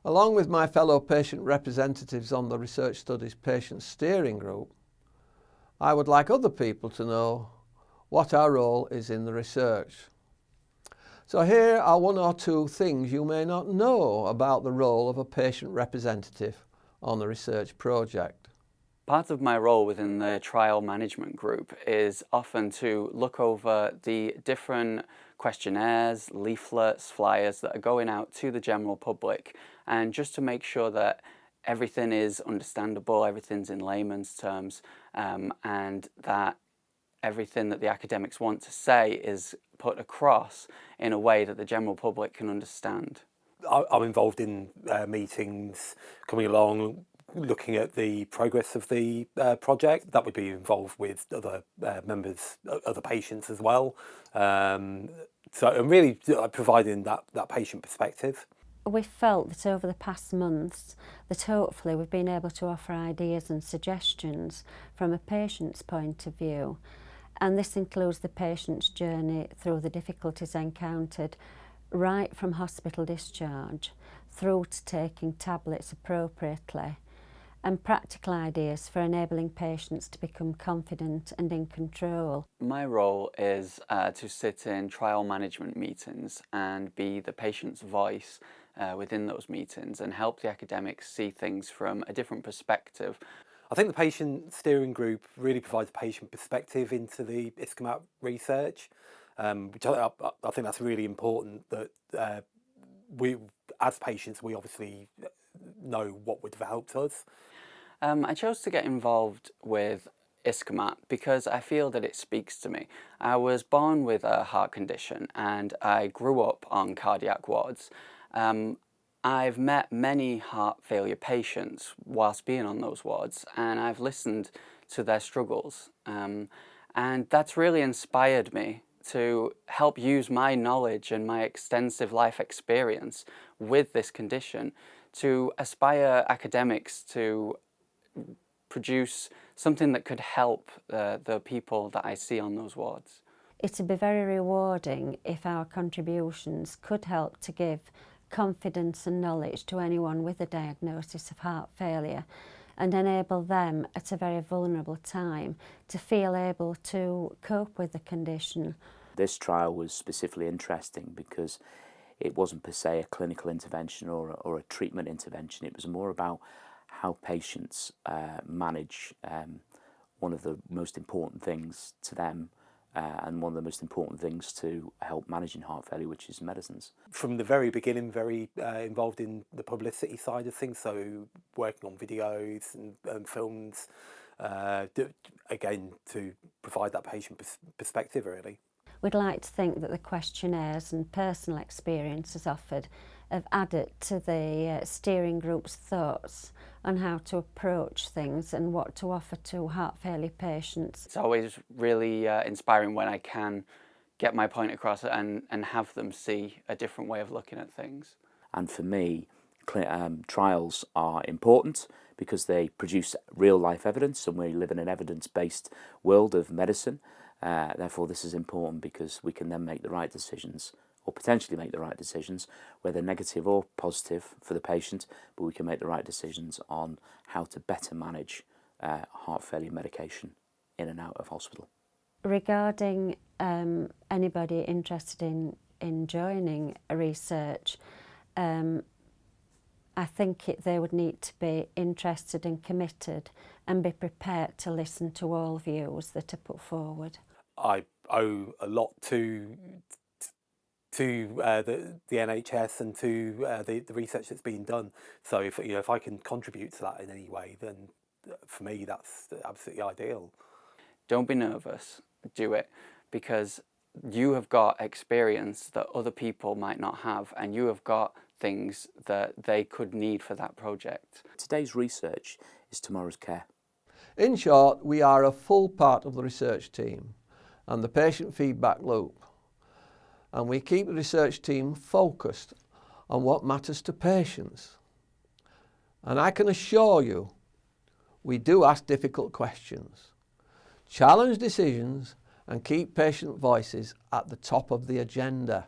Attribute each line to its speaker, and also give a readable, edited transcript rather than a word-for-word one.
Speaker 1: Along with my fellow patient representatives on the Research Studies Patient Steering Group, I would like other people to know what our role is in the research. So here are one or two things you may not know about the role of a patient representative on the research project.
Speaker 2: Part of my role within the trial management group is often to look over the different questionnaires, leaflets, flyers that are going out to the general public, and just to make sure that everything is understandable, everything's in layman's terms, and that everything that the academics want to say is put across in a way that the general public can understand.
Speaker 3: I'm involved in meetings, coming along, looking at the progress of the project. That would be involved with other members, other patients as well. So I'm really providing that patient perspective.
Speaker 4: We felt that over the past months that hopefully we've been able to offer ideas and suggestions from a patient's point of view, and this includes the patient's journey through the difficulties encountered right from hospital discharge through to taking tablets appropriately, and practical ideas for enabling patients to become confident and in control.
Speaker 2: My role is to sit in trial management meetings and be the patient's voice within those meetings and help the academics see things from a different perspective.
Speaker 3: I think the patient steering group really provides a patient perspective into the ISCOMAT research, which I think that's really important, that we, as patients, we obviously know what would have helped us.
Speaker 2: I chose to get involved with ISCOMAT because I feel that it speaks to me. I was born with a heart condition and I grew up on cardiac wards. I've met many heart failure patients whilst being on those wards, and I've listened to their struggles. And that's really inspired me to help use my knowledge and my extensive life experience with this condition to aspire academics to produce something that could help the people that I see on those wards.
Speaker 4: It would be very rewarding if our contributions could help to give confidence and knowledge to anyone with a diagnosis of heart failure and enable them at a very vulnerable time to feel able to cope with the condition.
Speaker 5: This trial was specifically interesting because it wasn't per se a clinical intervention or a treatment intervention. It was more about how patients manage one of the most important things to them and one of the most important things to help managing heart failure, which is medicines.
Speaker 3: From the very beginning, very involved in the publicity side of things, so working on videos and films, again, to provide that patient perspective, really.
Speaker 4: We'd like to think that the questionnaires and personal experiences offered have added to the steering group's thoughts on how to approach things and what to offer to heart failure patients.
Speaker 2: It's always really inspiring when I can get my point across and have them see a different way of looking at things.
Speaker 5: And for me, trials are important because they produce real life evidence, and we live in an evidence-based world of medicine. Therefore, this is important because we can then make the right decisions, or potentially make the right decisions, whether negative or positive for the patient, but we can make the right decisions on how to better manage heart failure medication in and out of hospital.
Speaker 4: Regarding anybody interested in joining a research, I think they would need to be interested and committed and be prepared to listen to all views that are put forward.
Speaker 3: I owe a lot to the NHS and to the research that's being done. So if I can contribute to that in any way, then for me that's absolutely ideal.
Speaker 2: Don't be nervous, do it, because you have got experience that other people might not have, and you have got things that they could need for that project.
Speaker 5: Today's research is tomorrow's care.
Speaker 1: In short, we are a full part of the research team and the patient feedback loop, and we keep the research team focused on what matters to patients. And I can assure you, we do ask difficult questions, challenge decisions, and keep patient voices at the top of the agenda.